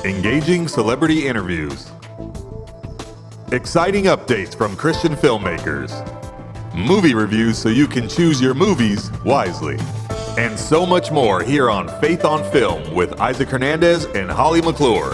engaging celebrity interviews, exciting updates from Christian filmmakers, movie reviews so you can choose your movies wisely, and so much more here on Faith on Film with Isaac Hernandez and Holly McClure.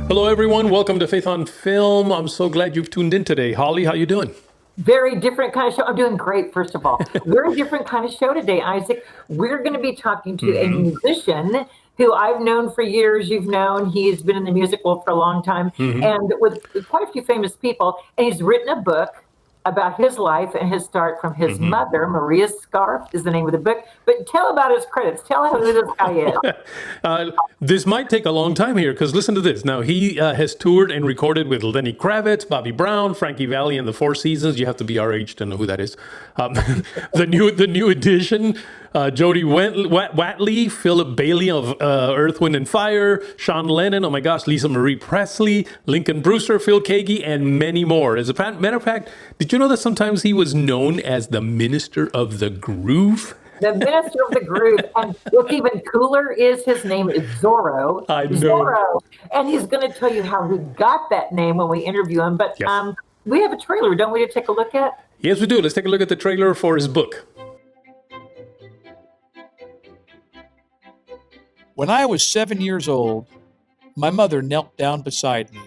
Hello, everyone. Welcome to Faith on Film. I'm so glad you've tuned in today. Holly, how you doing? Very different kind of show. I'm doing great, first of all. Very different kind of show today, Isaac. We're going to be talking to a musician who I've known for years. You've known. He's been in the music world for a long time and with quite a few famous people. And he's written a book about his life and his start from his mother. Maria's Scarf is the name of the book. But tell about his credits. Tell who this guy is. This might take a long time here because listen to this. Now, he has toured and recorded with Lenny Kravitz, Bobby Brown, Frankie Valli, and the Four Seasons. You have to be our age to know who that is. The new edition, Jody Watley, Philip Bayley of Earth, Wind, and Fire, Sean Lennon, oh my gosh, Lisa Marie Pressley, Lincoln Brewster, Phil Kagi, and many more. As a matter of fact, did you know that sometimes he was known as the Minister of the Groove? The Minister of the Groove. And what's even cooler is his name is Zorro. I know. Zorro. And he's going to tell you how he got that name when we interview him. But yes. We have a trailer, don't we, to take a look at? Yes, we do. Let's take a look at the trailer for his book. When I was 7 years old, my mother knelt down beside me.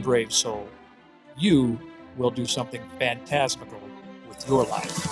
Brave soul, you will do something fantastical with your life.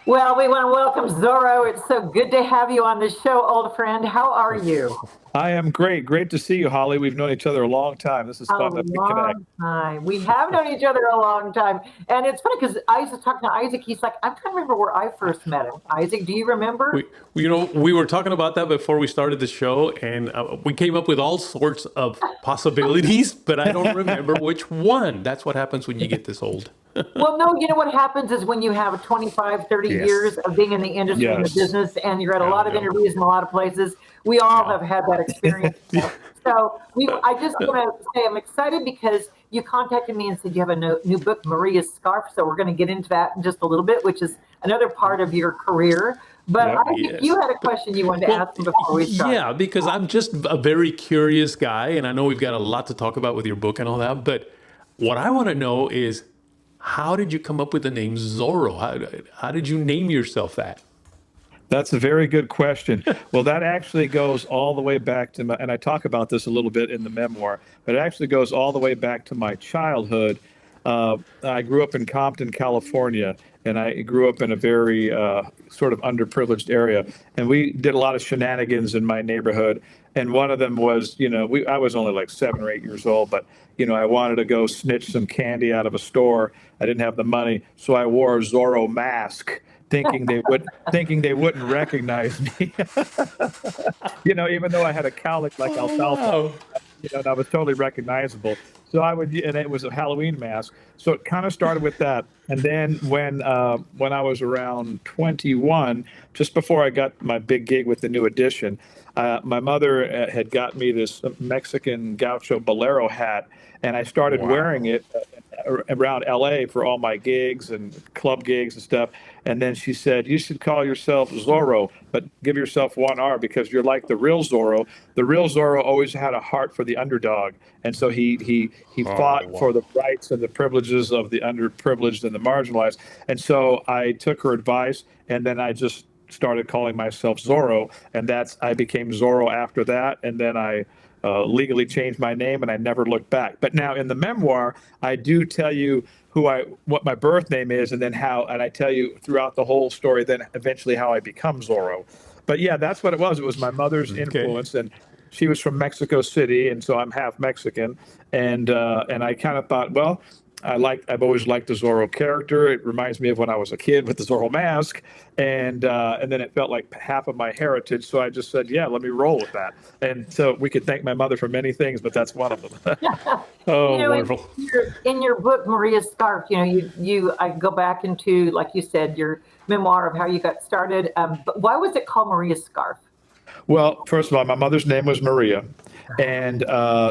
Well, we want to welcome Zorro. It's so good to have you on the show, old friend. How are you? I am great. Great to see you, Holly. We've known each other a long time. This is fun to connect. Time. We have known each other a long time. And it's funny because I was talking to Isaac. He's like, I'm trying to remember where I first met him. Isaac, do you remember? We were talking about that before we started the show, and we came up with all sorts of possibilities, but I don't remember which one. That's what happens when you get this old. Well, no, you know what happens is when you have 25, 30 years of being in the industry and the business, and you're at a lot of interviews in a lot of places, we all have had that experience. So I just want to say I'm excited because you contacted me and said you have a new book, Maria's Scarf. So we're going to get into that in just a little bit, which is another part of your career. But Yep. I think Yes. you had a question you wanted to ask him before we started. Yeah, because I'm just a very curious guy, and I know we've got a lot to talk about with your book and all that. But what I want to know is, how did you come up with the name Zorro? How did you name yourself that? That's a very good question. Well, that actually goes all the way back to and I talk about this a little bit in the memoir, but it actually goes all the way back to my childhood. I grew up in Compton, California, and I grew up in a very sort of underprivileged area. And we did a lot of shenanigans in my neighborhood. And one of them was, I was only like 7 or 8 years old, but, I wanted to go snitch some candy out of a store. I didn't have the money, so I wore a Zorro mask, thinking they wouldn't recognize me. Even though I had a cowlick like alfalfa, Wow. and I was totally recognizable. So and it was a Halloween mask. So it kind of started with that. And then when I was around 21, just before I got my big gig with the New Edition, my mother had got me this Mexican gaucho bolero hat, and I started wearing it around LA for all my gigs and club gigs and stuff. And then she said, "You should call yourself Zorro, but give yourself one R because you're like the real Zorro. The real Zorro always had a heart for the underdog, and so he fought for the rights and the privileges of the underprivileged and the marginalized." And so I took her advice, and then I just started calling myself Zorro, and I became Zorro after that. And then I legally changed my name, and I never looked back. But now in the memoir, I do tell you what my birth name is, and then and I tell you throughout the whole story, then eventually how I become Zorro. But yeah, that's what it was. It was my mother's influence, and she was from Mexico City, and so I'm half Mexican. And I kind of thought, well, I've always liked the Zorro character. It reminds me of when I was a kid with the Zorro mask, and then it felt like half of my heritage. So I just said, yeah, let me roll with that. And so we could thank my mother for many things, but that's one of them. Oh, wonderful. In your book, Maria's Scarf, I go back into, like you said, your memoir of how you got started. But why was it called Maria's Scarf? Well, first of all, my mother's name was Maria. And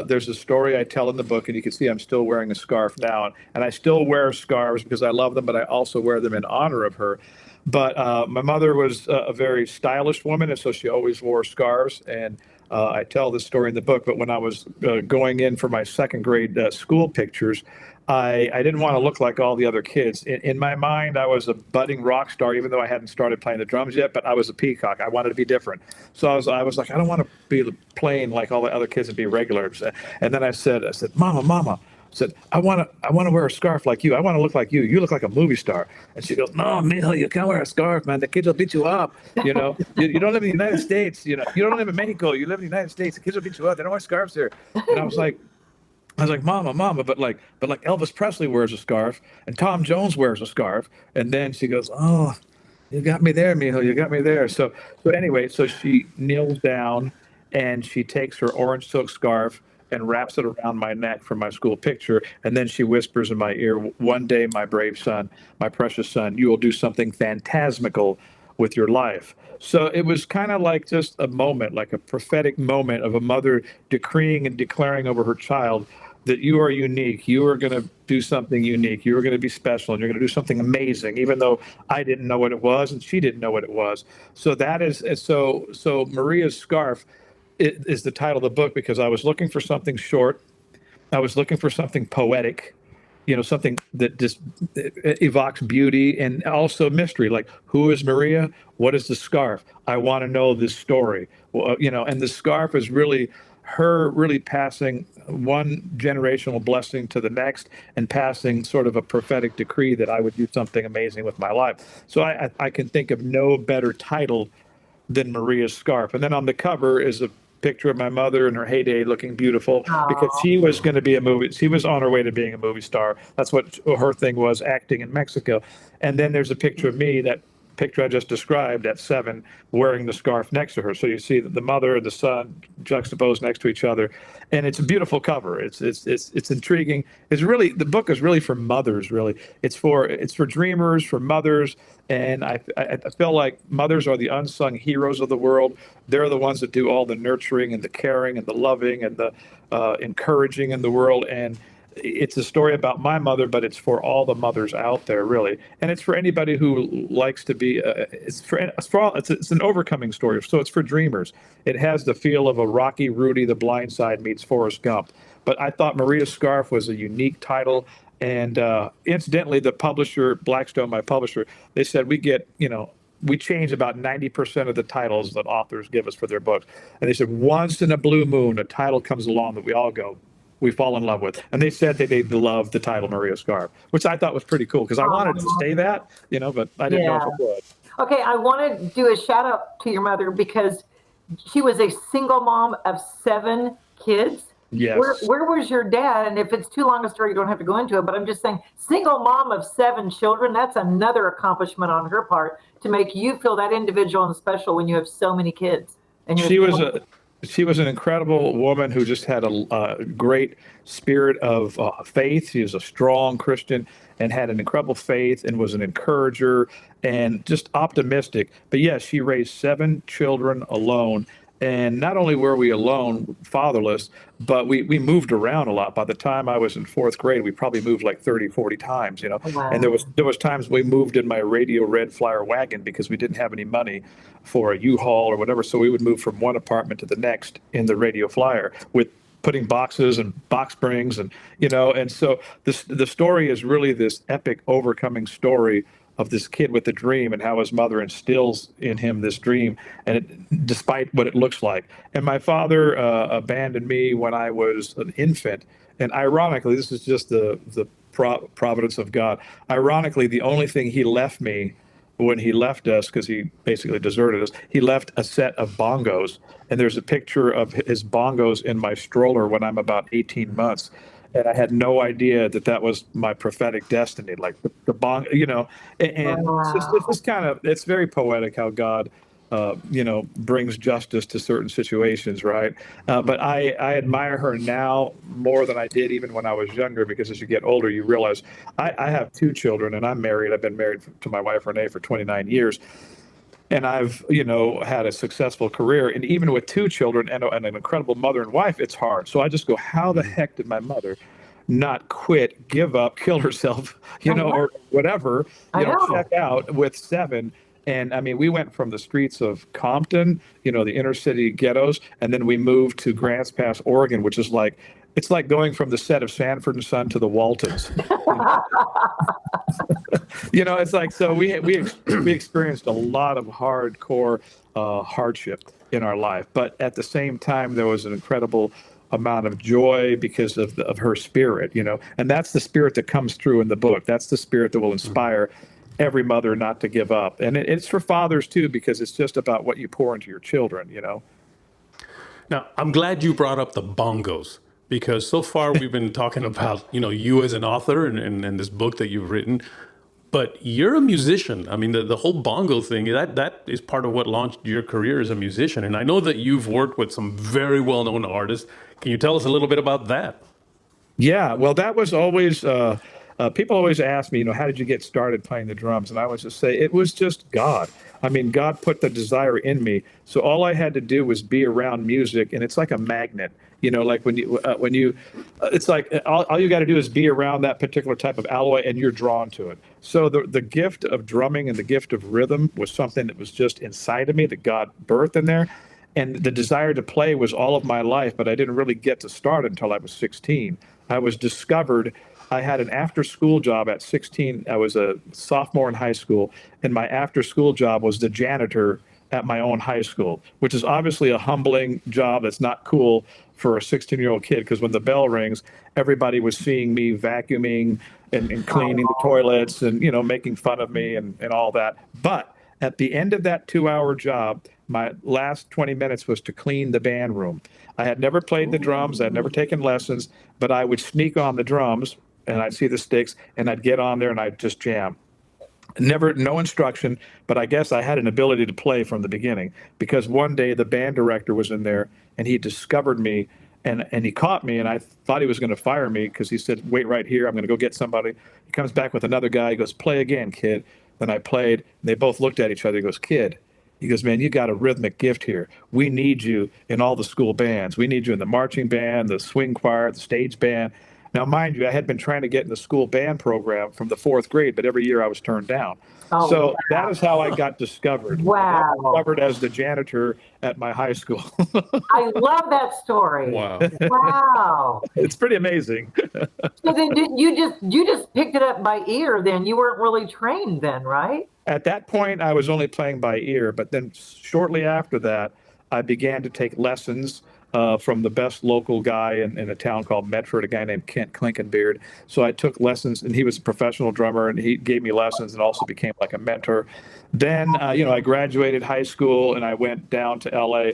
there's a story I tell in the book, and you can see I'm still wearing a scarf now. And I still wear scarves because I love them, but I also wear them in honor of her. But my mother was a very stylish woman, and so she always wore scarves. And I tell this story in the book, but when I was going in for my second grade school pictures, I didn't want to look like all the other kids. In my mind, I was a budding rock star, even though I hadn't started playing the drums yet, but I was a peacock. I wanted to be different. So I was like, I don't want to be playing like all the other kids and be regular. And then I said, Mama, I want to wear a scarf like you. I want to look like you. You look like a movie star. And she goes, no, Mijo, you can't wear a scarf, man. The kids will beat you up. You don't live in the United States. You don't live in Mexico. You live in the United States. The kids will beat you up. They don't wear scarves here. And I was like, Mama, but like Elvis Presley wears a scarf and Tom Jones wears a scarf. And then she goes, oh, you got me there, Mijo. You got me there. So anyway, so she kneels down and she takes her orange silk scarf and wraps it around my neck for my school picture. And then she whispers in my ear, one day, my brave son, my precious son, you will do something phantasmical with your life. So it was kind of like just a moment, like a prophetic moment of a mother decreeing and declaring over her child that you are unique. You are going to do something unique. You are going to be special, and you're going to do something amazing, even though I didn't know what it was and she didn't know what it was. So that is so Maria's Scarf is the title of the book because I was looking for something short. I was looking for something poetic, something that just evokes beauty and also mystery. Like, who is Maria? What is the scarf? I want to know this story. Well, and the scarf is really her really passing one generational blessing to the next and passing sort of a prophetic decree that I would do something amazing with my life. So I can think of no better title than Maria's Scarf. And then on the cover is a picture of my mother in her heyday looking beautiful because she was going to be she was on her way to being a movie star. That's what her thing was, acting in Mexico. And then there's a picture of me, that picture I just described at 7, wearing the scarf next to her. So you see the mother and the son juxtaposed next to each other, and it's a beautiful cover. It's intriguing. It's really, the book is really for mothers. Really, it's for dreamers, for mothers, and I feel like mothers are the unsung heroes of the world. They're the ones that do all the nurturing and the caring and the loving and the encouraging in the world. And it's a story about my mother, but it's for all the mothers out there, really, and it's for anybody who likes to be. It's an overcoming story, so it's for dreamers. It has the feel of a Rocky Rudy, The Blind Side meets Forrest Gump. But I thought Maria's Scarf was a unique title. And incidentally, the publisher, Blackstone, my publisher, they said we change about 90% of the titles that authors give us for their books. And they said, once in a blue moon, a title comes along that we fall in love with. And they said that they love the title Maria's Scarf, which I thought was pretty cool because I wanted to say that, but I didn't know if it would. Okay, I want to do a shout out to your mother because she was a single mom of 7 kids. Yes. Where was your dad? And if it's too long a story, you don't have to go into it. But I'm just saying, single mom of 7 children, that's another accomplishment on her part to make you feel that individual and special when you have so many kids. And she was an incredible woman who just had a great spirit of faith. She was a strong Christian and had an incredible faith and was an encourager and just optimistic. But yes, she raised 7 children alone. And not only were we alone, fatherless, but we moved around a lot. By the time I was in 4th grade, we probably moved like 30, 40 times, Wow. And there was times we moved in my Radio Red Flyer wagon because we didn't have any money for a U-Haul or whatever. So we would move from one apartment to the next in the Radio Flyer with putting boxes and box springs and so the story is really this epic overcoming story of this kid with a dream and how his mother instills in him this dream, and despite what it looks like. And my father abandoned me when I was an infant. And ironically, this is just the providence of God. Ironically, the only thing he left me when he left us, because he basically deserted us, he left a set of bongos. And there's a picture of his bongos in my stroller when I'm about 18 months. And I had no idea that was my prophetic destiny, like the bong, and Wow. it's very poetic how God, brings justice to certain situations, right? But I admire her now more than I did even when I was younger, because as you get older, you realize I have 2 children and I'm married. I've been married to my wife, Renee, for 29 years. And I've, had a successful career. And even with 2 children and an incredible mother and wife, it's hard. So I just go, how the heck did my mother not quit, give up, kill herself, or whatever, check out with 7? And I mean, we went from the streets of Compton, the inner city ghettos, and then we moved to Grants Pass, Oregon, which is like, it's like going from the set of Sanford and Son to the Waltons. It's like, so we experienced a lot of hardcore hardship in our life, but at the same time, there was an incredible amount of joy because of her spirit, and that's the spirit that comes through in the book. That's the spirit that will inspire every mother not to give up. And it's for fathers too, because it's just about what you pour into your children, Now, I'm glad you brought up the bongos, because so far we've been talking about, you as an author and this book that you've written, but you're a musician. I mean, the whole bongo thing, that is part of what launched your career as a musician. And I know that you've worked with some very well-known artists. Can you tell us a little bit about that? Yeah, well, that was always, people always ask me, how did you get started playing the drums? And I always just say, it was just God. I mean, God put the desire in me. So all I had to do was be around music, and it's like a magnet. Like when you, it's like all you got to do is be around that particular type of alloy, and you're drawn to it. So the gift of drumming and the gift of rhythm was something that was just inside of me that God birthed in there. And the desire to play was all of my life, but I didn't really get to start until I was 16. I was discovered. I had an after-school job at 16. I was a sophomore in high school, and my after-school job was the janitor at my own high school, which is obviously a humbling job that's not cool for a 16-year-old kid, because when the bell rings, everybody was seeing me vacuuming and cleaning the toilets and, making fun of me and all that. But at the end of that 2-hour job, my last 20 minutes was to clean the band room. I had never played the drums. I had never taken lessons, but I would sneak on the drums and I'd see the sticks and I'd get on there and I'd just jam. No instruction, but I guess I had an ability to play from the beginning, because one day the band director was in there and he discovered me and he caught me, and I thought he was going to fire me because he said, wait right here, I'm going to go get somebody. He comes back with another guy. He goes, play again, kid. Then I played, and they both looked at each other. He goes, kid. He goes, man, you got a rhythmic gift here. We need you in all the school bands. We need you in the marching band, the swing choir, the stage band. Now, mind you, I had been trying to get in the school band program from the 4th grade, but every year I was turned down. Oh, So wow. that is how I got discovered. I Wow. got discovered as the janitor at my high school. I love that story. Wow. Wow. It's pretty amazing. So then you just picked it up by ear then. You weren't really trained then, right? At that point, I was only playing by ear, but then shortly after that, I began to take lessons from the best local guy in a town called Medford, a guy named Kent Klinkenbeard. So I took lessons, and he was a professional drummer, and he gave me lessons and also became like a mentor. Then, I graduated high school, and I went down to LA.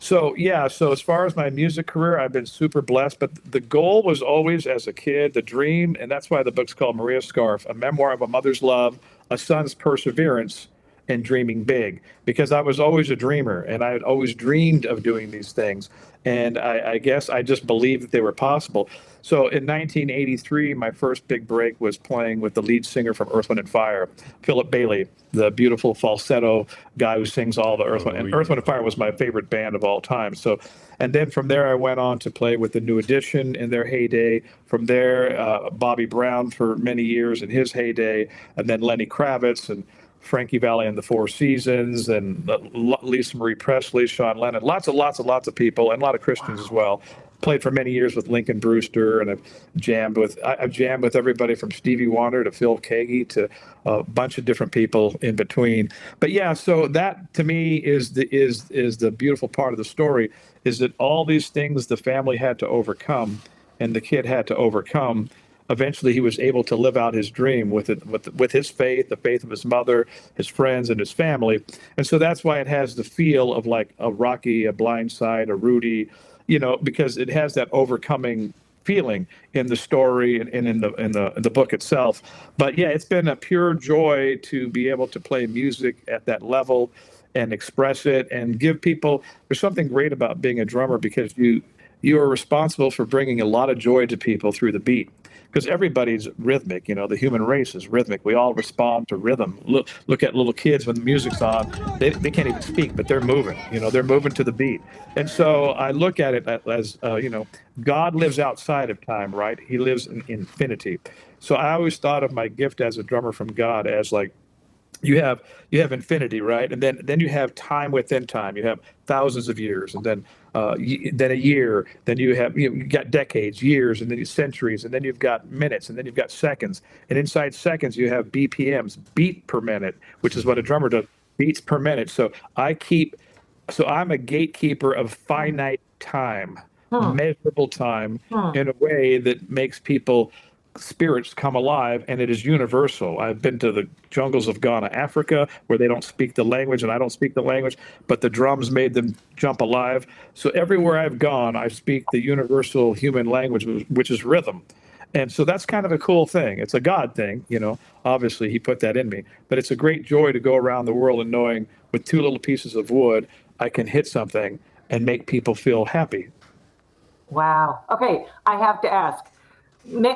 So, yeah, so as far as my music career, I've been super blessed, but the goal was always, as a kid, the dream, and that's why the book's called Maria's Scarf, a memoir of a mother's love, a son's perseverance, and dreaming big, because I was always a dreamer and I had always dreamed of doing these things. And I guess I just believed that they were possible. So in 1983, my first big break was playing with the lead singer from Earth, Wind and Fire, Philip Bayley, the beautiful falsetto guy who sings all the Earth, Wind. And Earth, Wind and Fire was my favorite band of all time. So, and then from there, I went on to play with the New Edition in their heyday. From there, Bobby Brown for many years in his heyday, and then Lenny Kravitz and Frankie Valli and the Four Seasons, and Lisa Marie Pressley, Sean Lennon, lots of people, and a lot of Christians as well. Played for many years with Lincoln Brewster, and I've jammed with everybody from Stevie Wonder to Phil Keaggy to a bunch of different people in between. But yeah, so that to me is the beautiful part of the story, is that all these things the family had to overcome, and the kid had to overcome. Eventually, he was able to live out his dream with his faith, the faith of his mother, his friends, and his family. And so that's why it has the feel of like a Rocky, a Blindside, a Rudy, because it has that overcoming feeling in the story and in the book itself. But yeah, it's been a pure joy to be able to play music at that level and express it and give people. There's something great about being a drummer, because you are responsible for bringing a lot of joy to people through the beat. Because everybody's rhythmic, the human race is rhythmic. We all respond to rhythm. Look at little kids when the music's on, they can't even speak, but they're moving, they're moving to the beat. And so I look at it as, God lives outside of time, right? He lives in infinity. So I always thought of my gift as a drummer from God as like, you have infinity, right? And then you have time within time. You have thousands of years, and then a year. Then you got decades, years, and then centuries, and then you've got minutes, and then you've got seconds. And inside seconds, you have BPMs, beat per minute, which is what a drummer does, beats per minute. So I'm a gatekeeper of finite time, measurable time, in a way that makes people spirits come alive, and it is universal. I've been to the jungles of Ghana, Africa, where they don't speak the language, and I don't speak the language, but the drums made them jump alive. So everywhere I've gone, I speak the universal human language, which is rhythm. And so that's kind of a cool thing. It's a God thing, obviously he put that in me, but it's a great joy to go around the world and knowing with two little pieces of wood, I can hit something and make people feel happy. Wow. Okay, I have to ask.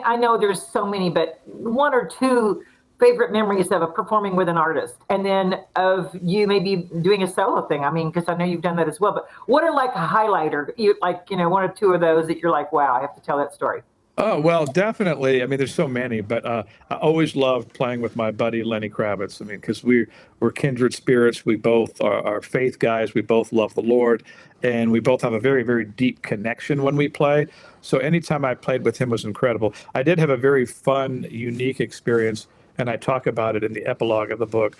I know there's so many, but one or two favorite memories of performing with an artist, and then of you maybe doing a solo thing. I mean, because I know you've done that as well. But what are like a highlighter? One or two of those that you're like, wow, I have to tell that story. Oh, well, definitely. I mean, there's so many, but I always loved playing with my buddy Lenny Kravitz. I mean, because we're kindred spirits. We both are faith guys. We both love the Lord, and we both have a very, very deep connection when we play. So anytime I played with him was incredible. I did have a very fun, unique experience, and I talk about it in the epilogue of the book,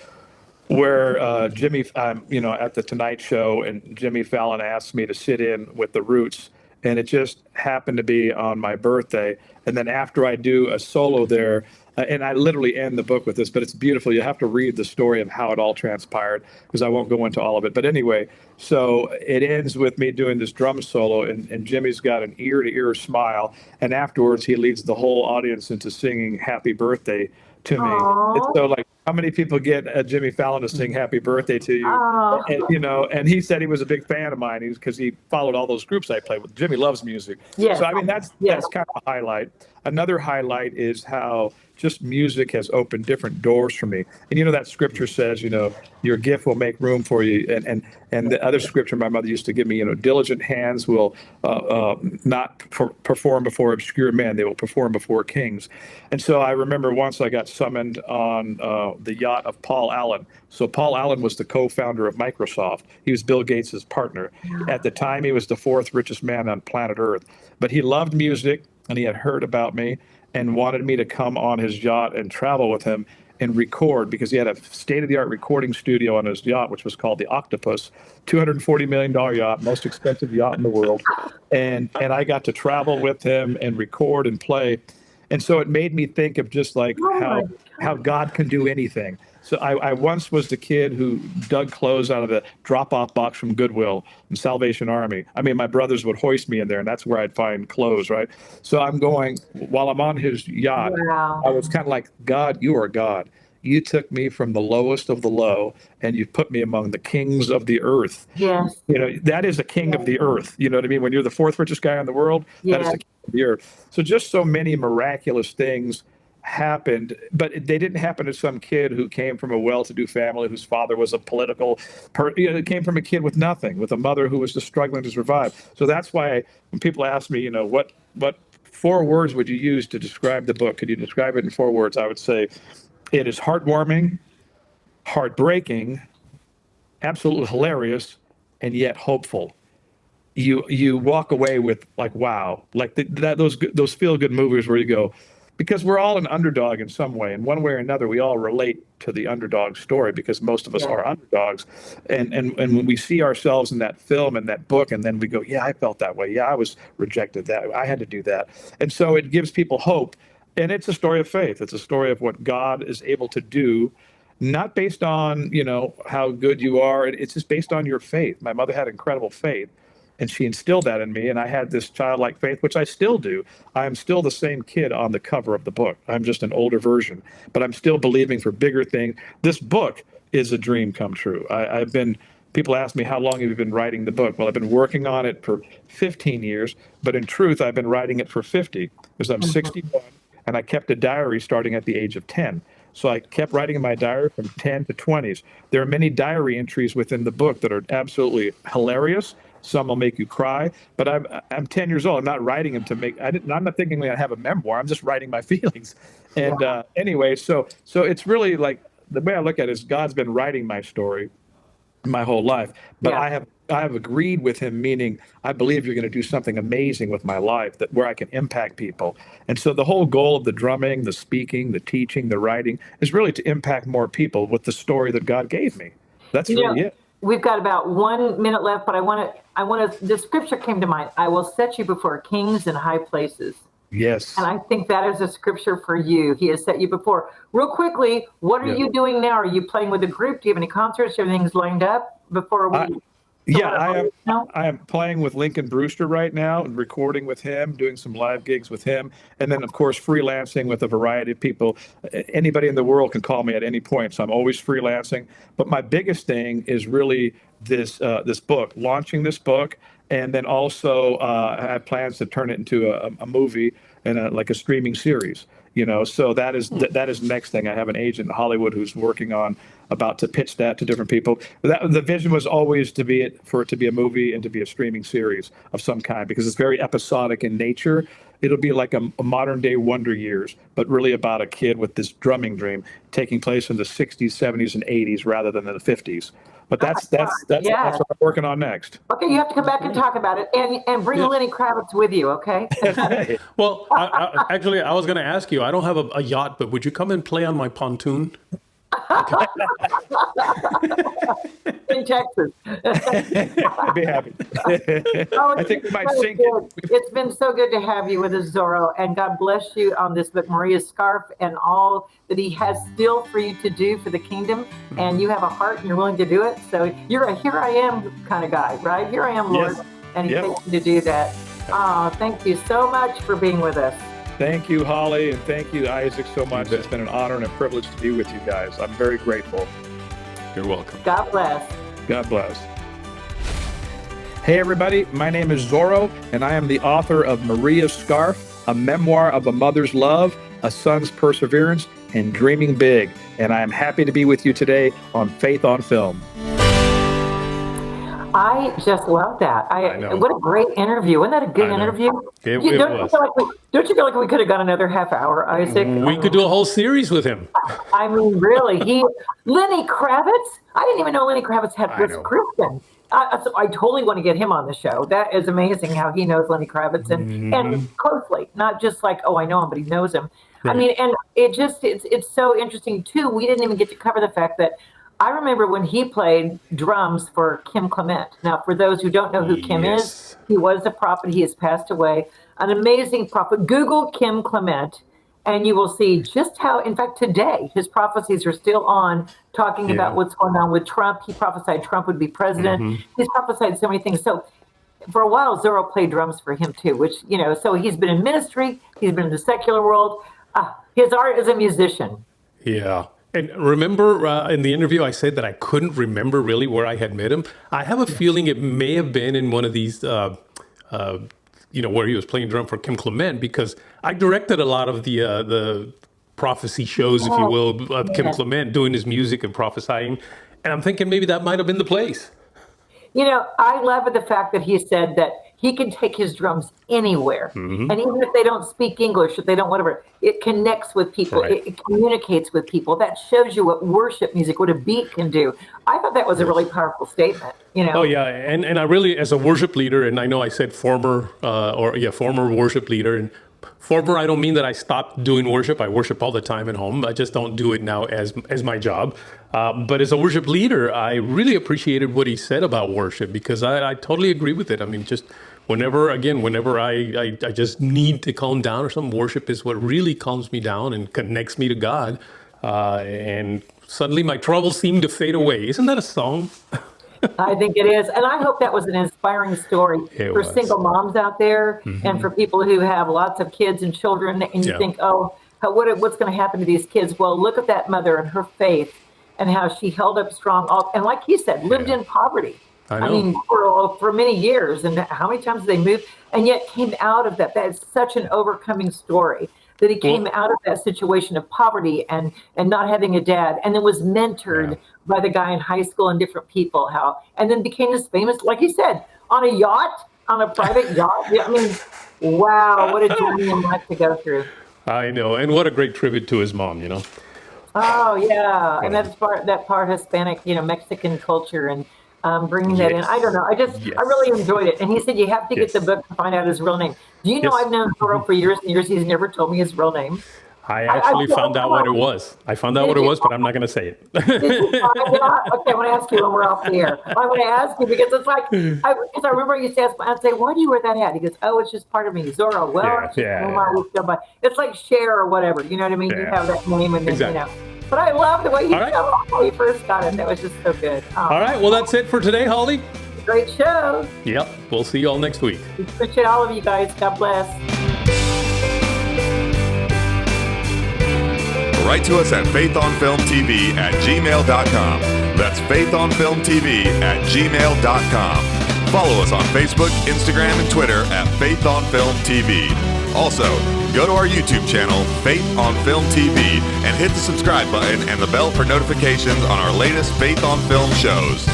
where Jimmy, at the Tonight Show, and Jimmy Fallon asked me to sit in with the Roots. And it just happened to be on my birthday. And then after I do a solo there, and I literally end the book with this, but it's beautiful. You have to read the story of how it all transpired, because I won't go into all of it. But anyway, so it ends with me doing this drum solo, and Jimmy's got an ear-to-ear smile. And afterwards, he leads the whole audience into singing Happy Birthday to me. And so, like, how many people get Jimmy Fallon to sing Happy Birthday to you? And he said he was a big fan of mine because he followed all those groups I played with. Jimmy loves music. Yes. So, I mean, that's kind of a highlight. another highlight is how just music has opened different doors for me. And you know that scripture says, your gift will make room for you. And the other scripture my mother used to give me, diligent hands will not perform before obscure men; they will perform before kings. And so I remember once I got summoned on the yacht of Paul Allen. So Paul Allen was the co-founder of Microsoft. He was Bill Gates' partner. At the time, he was the 4th richest man on planet Earth. But he loved music, and he had heard about me and wanted me to come on his yacht and travel with him and record, because he had a state-of-the-art recording studio on his yacht, which was called the Octopus, $240 million yacht, most expensive yacht in the world. And I got to travel with him and record and play. And so it made me think of just like how God can do anything. So I once was the kid who dug clothes out of the drop-off box from Goodwill and Salvation Army. I mean, my brothers would hoist me in there, and that's where I'd find clothes, right? So I'm going, while I'm on his yacht, I was kind of like, God, you are God. You took me from the lowest of the low, and you put me among the kings of the earth. Yes. That is a king of the earth. You know what I mean? When you're the 4th richest guy in the world, that is the king of the earth. So just so many miraculous things happened, but they didn't happen to some kid who came from a well-to-do family whose father was a political it came from a kid with nothing, with a mother who was just struggling to survive. So that's why when people ask me, what 4 words would you use to describe the book? Could you describe it in 4 words? I would say it is heartwarming, heartbreaking, absolutely hilarious, and yet hopeful. You walk away with like, wow, like those feel-good movies where you go, because we're all an underdog in some way. In one way or another, we all relate to the underdog story because most of us are underdogs. And when we see ourselves in that film and that book, and then we go, yeah, I felt that way. Yeah, I was rejected. That I had to do that. And so it gives people hope. And it's a story of faith. It's a story of what God is able to do, not based on, how good you are. It's just based on your faith. My mother had incredible faith, and she instilled that in me, and I had this childlike faith, which I still do. I am still the same kid on the cover of the book. I'm just an older version, but I'm still believing for bigger things. This book is a dream come true. People ask me, how long have you been writing the book? Well, I've been working on it for 15 years, but in truth, I've been writing it for 50, because I'm 61, and I kept a diary starting at the age of 10. So I kept writing in my diary from 10 to 20s. There are many diary entries within the book that are absolutely hilarious. Some will make you cry, but I'm 10 years old. I'm not writing them to make. I'm not thinking I have a memoir. I'm just writing my feelings. And anyway, so it's really like the way I look at it is God's been writing my story my whole life, but I have agreed with him, meaning I believe you're going to do something amazing with my life where I can impact people. And so the whole goal of the drumming, the speaking, the teaching, the writing is really to impact more people with the story that God gave me. That's really it. We've got about 1 minute left, but I want to, the scripture came to mind. I will set you before kings in high places. Yes. And I think that is a scripture for you. He has set you before. Real quickly, what are you doing now? Are you playing with a group? Do you have any concerts? Everything's lined up before we... I am playing with Lincoln Brewster right now and recording with him, doing some live gigs with him. And then, of course, freelancing with a variety of people. Anybody in the world can call me at any point, so I'm always freelancing. But my biggest thing is really this book, launching this book. And then also I have plans to turn it into a movie and like a streaming series. So that is the next thing. I have an agent in Hollywood who's working on about to pitch that to different people. The vision was always for it to be a movie and to be a streaming series of some kind, because it's very episodic in nature. It'll be like a modern day Wonder Years, but really about a kid with this drumming dream taking place in the 60s, 70s, and 80s rather than in the 50s. But that's what I'm working on next. Okay, you have to come back and talk about it, and bring Lenny Kravitz with you, okay? Well, I was going to ask you, I don't have a yacht, but would you come and play on my pontoon? In Texas. I'd be happy. I think we might sink it. It's been so good to have you with us, Zorro, and God bless you on this book, Maria's Scarf, and all that he has still for you to do for the kingdom. And you have a heart and you're willing to do it. So you're a here I am kind of guy, right? Here I am, Lord. Yes. And he takes you to do that. Thank you so much for being with us. Thank you, Holly, and thank you, Isaac, so much. It's been an honor and a privilege to be with you guys. I'm very grateful. You're welcome. God bless. God bless. Hey, everybody. My name is Zorro, and I am the author of Maria's Scarf, a memoir of a mother's love, a son's perseverance, and dreaming big. And I am happy to be with you today on Faith on Film. I just love that. I know. What a great interview. Wasn't that a good interview? It don't, was. don't you feel like we could have got another half hour, Isaac? We could do a whole series with him. I mean, really. Lenny Kravitz? I didn't even know Lenny Kravitz was Christian. So I totally want to get him on the show. That is amazing how he knows Lenny Kravitz and closely, not just like, oh, I know him, but he knows him. Right. I mean, and it's so interesting too. We didn't even get to cover the fact that I remember when he played drums for Kim Clement. Now, for those who don't know who Kim is, he was a prophet. He has passed away. An amazing prophet. Google Kim Clement, and you will see just how, in fact, today, his prophecies are still on, talking about what's going on with Trump. He prophesied Trump would be president. He's prophesied so many things. So for a while, Zorro played drums for him too, which, so he's been in ministry. He's been in the secular world. His art as a musician. Yeah. And remember in the interview, I said that I couldn't remember really where I had met him. I have a feeling it may have been in one of these, where he was playing drum for Kim Clement, because I directed a lot of the prophecy shows, if you will, of Kim Clement doing his music and prophesying. And I'm thinking maybe that might have been the place. I love the fact that he said that he can take his drums anywhere. And even if they don't speak English, if they don't whatever, it connects with people. Right. It communicates with people. That shows you what worship music, what a beat can do. I thought that was a really powerful statement. Oh, yeah. And I really, as a worship leader, and I know I said former worship leader, and former, I don't mean that I stopped doing worship. I worship all the time at home. I just don't do it now as my job. But as a worship leader, I really appreciated what he said about worship, because I totally agree with it. I mean, just whenever I just need to calm down or something, worship is what really calms me down and connects me to God. And suddenly my troubles seem to fade away. Isn't that a song? I think it is. And I hope that was an inspiring story for single moms out there and for people who have lots of kids and children. And you think, what's going to happen to these kids? Well, look at that mother and her faith and how she held up strong. And like he said, lived in poverty. I mean, for many years. And how many times they moved and yet came out of that. That is such an overcoming story. That he came out of that situation of poverty and not having a dad, and then was mentored by the guy in high school and different people, and then became this famous, like he said, on a private yacht. I mean, wow, what a journey in life to go through. I know, and what a great tribute to his mom, Oh yeah, and that part Hispanic, Mexican culture and bringing that in. I don't know. I really enjoyed it. And he said you have to get the book to find out his real name. Do you know I've known Zorro for years and years. He's never told me his real name. I actually found out what it was. I found out what it was, but I'm not going to say it. Did you find out? Okay, I want to ask you when we're off the air. I want to ask you because it's like, because I remember I used to ask, I'd say, why do you wear that hat? He goes, oh, it's just part of me. Zorro. Well, it's like Cher or whatever. You know what I mean? You have that name and then, But I love the way he told how he first got it. That was just so good. All right. Well, that's it for today, Holly. Great show. Yep. We'll see you all next week. Appreciate all of you guys. God bless. Write to us at faithonfilmtv@gmail.com. That's faithonfilmtv@gmail.com. Follow us on Facebook, Instagram, and Twitter at Faith on Film TV. Also, go to our YouTube channel, Faith on Film TV, and hit the subscribe button and the bell for notifications on our latest Faith on Film shows.